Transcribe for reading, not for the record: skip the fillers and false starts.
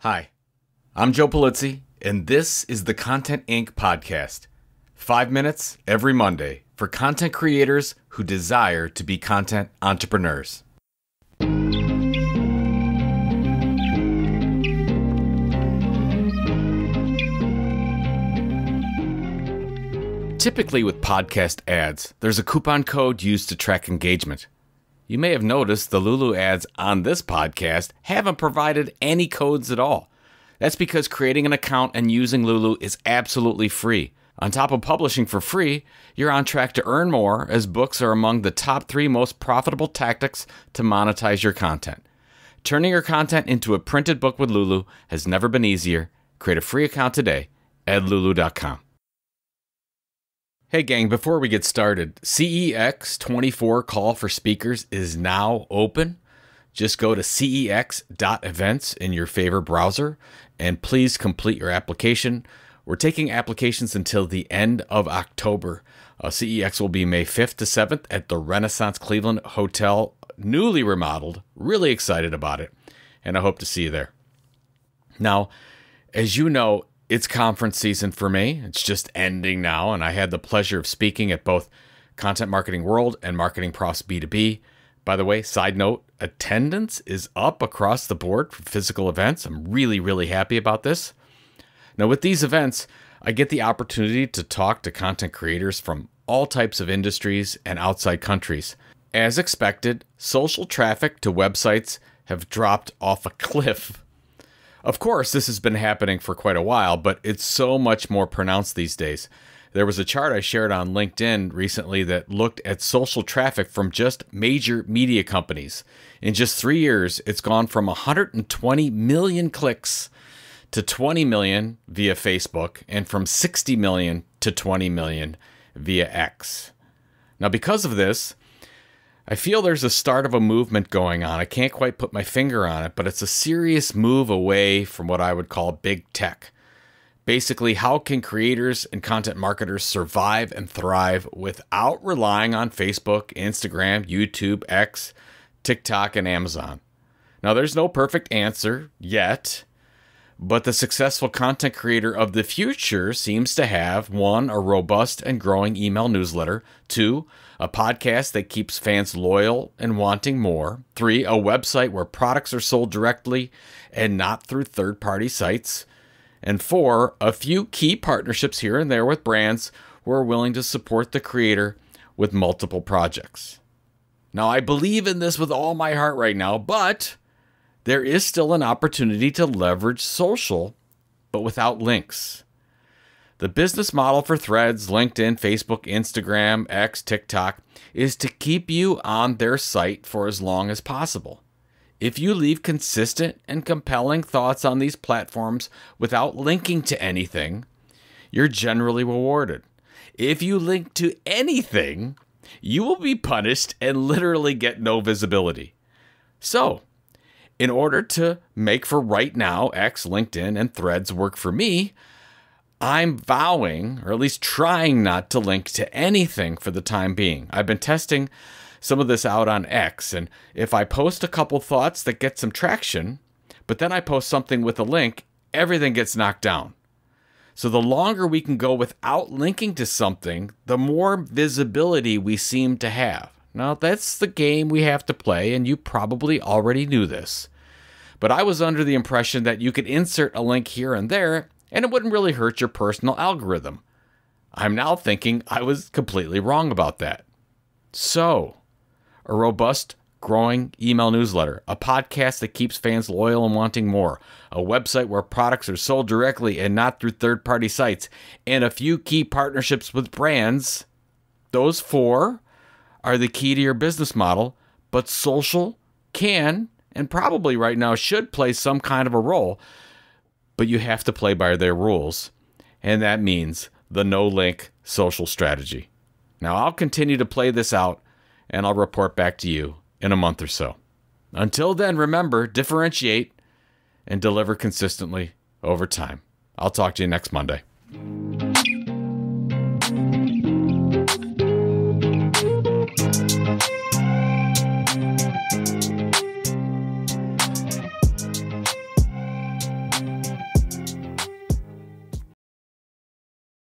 Hi, I'm Joe Polizzi, and this is the Content Inc. podcast. 5 minutes every Monday for content creators who desire to be content entrepreneurs. Typically with podcast ads, there's a coupon code used to track engagement. You may have noticed the Lulu ads on this podcast haven't provided any codes at all. That's because creating an account and using Lulu is absolutely free. On top of publishing for free, you're on track to earn more, as books are among the top 3 most profitable tactics to monetize your content. Turning your content into a printed book with Lulu has never been easier. Create a free account today at lulu.com. Hey gang, before we get started, CEX 24 call for speakers is now open. Just go to cex.events in your favorite browser and please complete your application. We're taking applications until the end of October. CEX will be May 5th to 7th at the Renaissance Cleveland Hotel, newly remodeled. Really excited about it, and I hope to see you there. Now, as you know, it's conference season for me. It's just ending now, and I had the pleasure of speaking at both Content Marketing World and Marketing Profs B2B. By the way, side note, attendance is up across the board for physical events. I'm really happy about this. Now, with these events, I get the opportunity to talk to content creators from all types of industries and outside countries. As expected, social traffic to websites have dropped off a cliff. Of course, this has been happening for quite a while, but it's so much more pronounced these days. There was a chart I shared on LinkedIn recently that looked at social traffic from just major media companies. In just 3 years, it's gone from 120 million clicks to 20 million via Facebook, and from 60 million to 20 million via X. Now, because of this, I feel there's a start of a movement going on. I can't quite put my finger on it, but it's a serious move away from what I would call big tech. Basically, how can creators and content marketers survive and thrive without relying on Facebook, Instagram, YouTube, X, TikTok, and Amazon? Now, there's no perfect answer yet, but the successful content creator of the future seems to have 1, a robust and growing email newsletter, 2, a podcast that keeps fans loyal and wanting more, 3, a website where products are sold directly and not through third-party sites, and 4, a few key partnerships here and there with brands who are willing to support the creator with multiple projects. Now, I believe in this with all my heart right now, but there is still an opportunity to leverage social, but without links. The business model for Threads, LinkedIn, Facebook, Instagram, X, TikTok is to keep you on their site for as long as possible. If you leave consistent and compelling thoughts on these platforms without linking to anything, you're generally rewarded. If you link to anything, you will be punished and literally get no visibility. So, in order to make for right now X, LinkedIn, and Threads work for me, I'm vowing, or at least trying not to link to anything for the time being. I've been testing some of this out on X, and if I post a couple thoughts that get some traction, but then I post something with a link, everything gets knocked down. So the longer we can go without linking to something, the more visibility we seem to have. Now, that's the game we have to play, and you probably already knew this. But I was under the impression that you could insert a link here and there, and it wouldn't really hurt your personal algorithm. I'm now thinking I was completely wrong about that. So, a robust, growing email newsletter, a podcast that keeps fans loyal and wanting more, a website where products are sold directly and not through third-party sites, and a few key partnerships with brands. Those 4 are the key to your business model, but social can, and probably right now should, play some kind of a role, but you have to play by their rules, and that means the no-link social strategy. Now, I'll continue to play this out, and I'll report back to you in a month or so. Until then, remember, differentiate and deliver consistently over time. I'll talk to you next Monday.